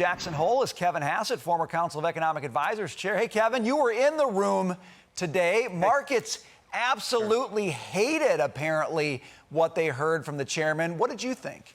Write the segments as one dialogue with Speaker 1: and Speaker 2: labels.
Speaker 1: Jackson Hole is Kevin Hassett, former Council of Economic Advisors chair. Hey, Kevin, you were in the room today. Markets absolutely hated, apparently, what they heard from the chairman. What did you think?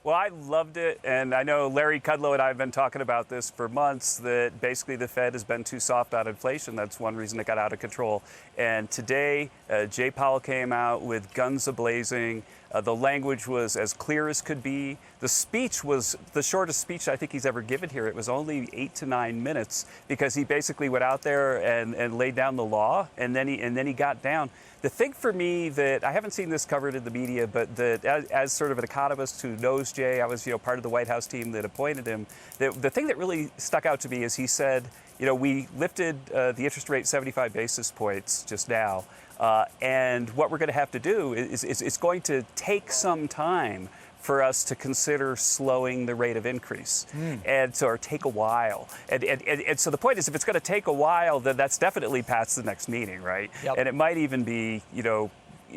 Speaker 2: Well, I loved it, and I know Larry Kudlow and I have been talking about this for months, that basically the Fed has been too soft on inflation. That's one reason it got out of control. And today, Jay Powell came out with guns a-blazing. The language was as clear as could be. The speech was the shortest speech I think he's ever given here. It was only 8 to 9 minutes because he basically went out there and laid down the law, and then he got down. The thing for me that I haven't seen this covered in the media, but that as sort of an economist who knows Jay, I was part of the White House team that appointed him. The thing that really stuck out to me is he said, we lifted the interest rate 75 basis points just now. And what we're going to have to do is it's going to take some time for us to consider slowing the rate of increase, and so or take a while. And so the point is, if it's going to take a while, then that's definitely past the next meeting, right?
Speaker 1: Yep.
Speaker 2: And it might even be,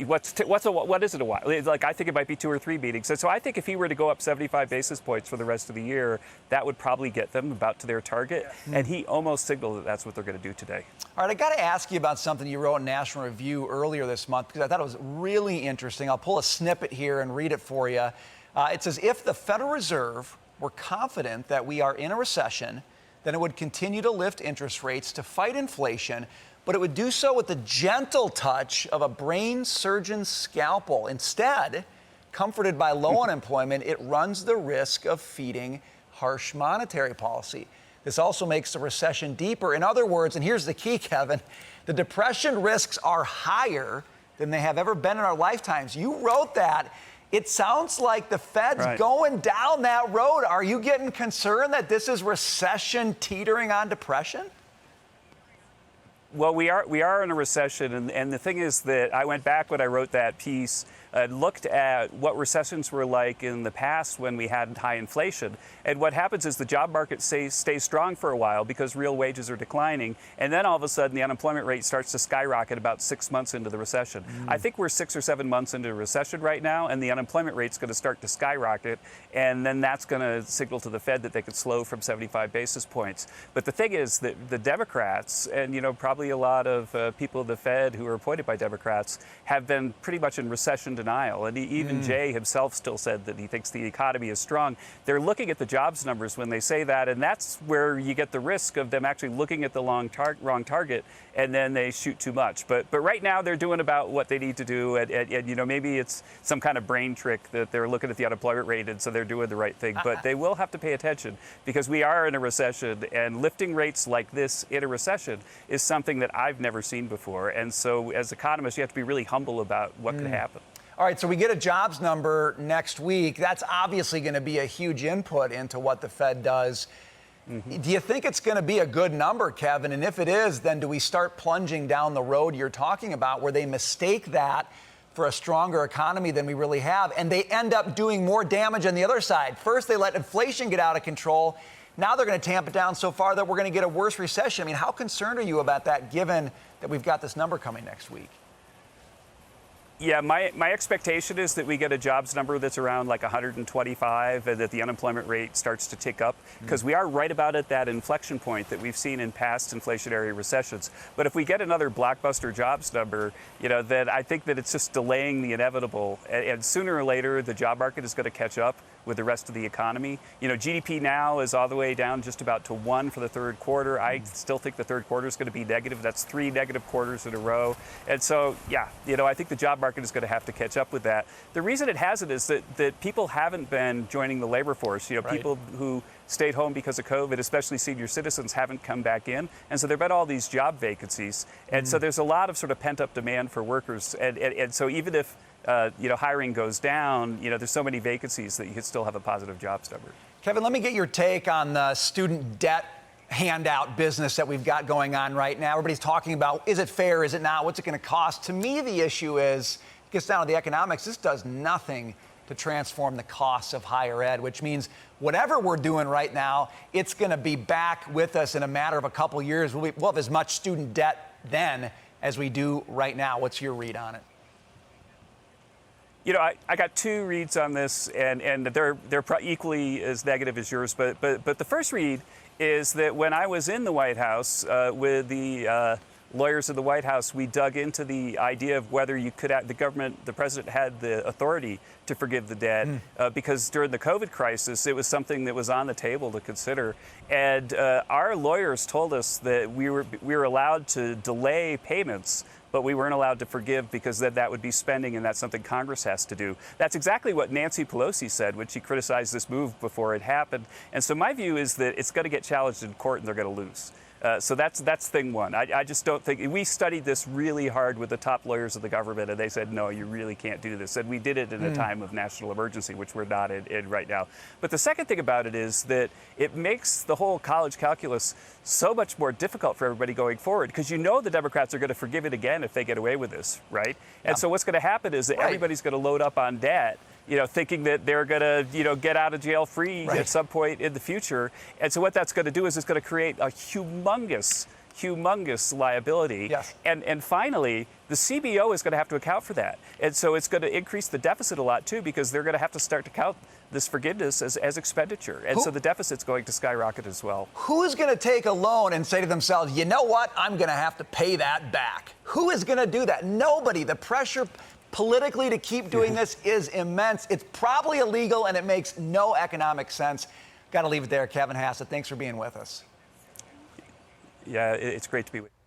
Speaker 2: what is it a while? Like, I think it might be 2 or 3 meetings. So I think if he were to go up 75 basis points for the rest of the year, that would probably get them about to their target. And he almost signaled that that's what they're going to do today.
Speaker 1: All right, I got to ask you about something you wrote in National Review earlier this month, because I thought it was really interesting. I'll pull a snippet here and read it for you. It says, if the Federal Reserve were confident that we are in a recession, then it would continue to lift interest rates to fight inflation, but it would do so with the gentle touch of a brain surgeon's scalpel. Instead, comforted by low unemployment, it runs the risk of feeding harsh monetary policy. This also makes the recession deeper. In other words, and here's the key, Kevin, the depression risks are higher than they have ever been in our lifetimes. You wrote that. It sounds like the Fed's going down that road. Are you getting concerned that this is recession teetering on depression?
Speaker 2: Well, we are in a recession, and the thing is that I went back when I wrote that piece and looked at what recessions were like in the past when we had high inflation. And what happens is the job market stays strong for a while because real wages are declining, and then all of a sudden the unemployment rate starts to skyrocket about 6 months into the recession. I think we're 6 or 7 months into a recession right now, and the unemployment rate's going to start to skyrocket, and then that's going to signal to the Fed that they could slow from 75 basis points. But the thing is that the Democrats, and probably a lot of people at the Fed who are appointed by Democrats, have been pretty much in recession denial. And even Jay himself still said that he thinks the economy is strong. They're looking at the jobs numbers when they say that, and that's where you get the risk of them actually looking at the wrong target, and then they shoot too much. But right now they're doing about what they need to do, and maybe it's some kind of brain trick that they're looking at the unemployment rate, and so they're doing the right thing. But they will have to pay attention because we are in a recession, and lifting rates like this in a recession is something that I've never seen before. And so as economists, you have to be really humble about what could happen.
Speaker 1: All right, so we get a jobs number next week. That's obviously going to be a huge input into what the Fed does. Do you think it's going to be a good number, Kevin? And if it is, then do we start plunging down the road you're talking about where they mistake that for a stronger economy than we really have, and they end up doing more damage on the other side? First, they let inflation get out of control. Now they're going to tamp it down so far that we're going to get a worse recession. I mean, how concerned are you about that, given that we've got this number coming next week?
Speaker 2: Yeah, my expectation is that we get a jobs number that's around like 125, and that the unemployment rate starts to tick up, because we are right about at that inflection point that we've seen in past inflationary recessions. But if we get another blockbuster jobs number, then I think that it's just delaying the inevitable. And sooner or later, the job market is going to catch up with the rest of the economy. GDP now is all the way down just about to 1 for the third quarter. I still think the third quarter is going to be negative. That's 3 negative quarters in a row. And so, yeah, I think the job market is going to have to catch up with that. The reason it hasn't is that people haven't been joining the labor force. People who stayed home because of COVID, especially senior citizens, haven't come back in. And so there have been all these job vacancies. And so there's a lot of sort of pent-up demand for workers. And so even if hiring goes down, there's so many vacancies that you could still have a positive jobs number.
Speaker 1: Kevin, let me get your take on the student debt handout business that we've got going on right now. Everybody's talking about, is it fair, is it not, what's it going to cost? To me, the issue is, it gets down to the economics. This does nothing to transform the costs of higher ed, which means whatever we're doing right now, it's going to be back with us in a matter of a couple years. We'll have as much student debt then as we do right now. What's your read on it?
Speaker 2: You know, I got two reads on this, and they're equally as negative as yours. But the first read is that when I was in the White House with the lawyers of the White House, we dug into the idea of whether you could, the president had the authority to forgive the debt, because during the COVID crisis, it was something that was on the table to consider. And our lawyers told us that we were allowed to delay payments, but we weren't allowed to forgive because that would be spending, and that's something Congress has to do. That's exactly what Nancy Pelosi said when she criticized this move before it happened. And so my view is that it's going to get challenged in court and they're going to lose. So that's thing one. I just don't think, we studied this really hard with the top lawyers of the government, and they said, no, you really can't do this. And we did it in a time of national emergency, which we're not in right now. But the second thing about it is that it makes the whole college calculus so much more difficult for everybody going forward, because you know the Democrats are going to forgive it again if they get away with this, right? And so what's going to happen is that everybody's going to load up on debt, you know, thinking that they're going to, you know, get out of jail free at some point in the future. And so what that's going to do is it's going to create a humongous liability.
Speaker 1: Yes.
Speaker 2: And finally, the CBO is going to have to account for that. And so it's going to increase the deficit a lot, too, because they're going to have to start to count this forgiveness as expenditure. And so the deficit's going to skyrocket as well.
Speaker 1: Who's going to take a loan and say to themselves, you know what, I'm going to have to pay that back? Who is going to do that? Nobody. The pressure politically to keep doing this is immense. It's probably illegal, and it makes no economic sense. Got to leave it there. Kevin Hassett, thanks for being with us.
Speaker 2: Yeah, it's great to be with you.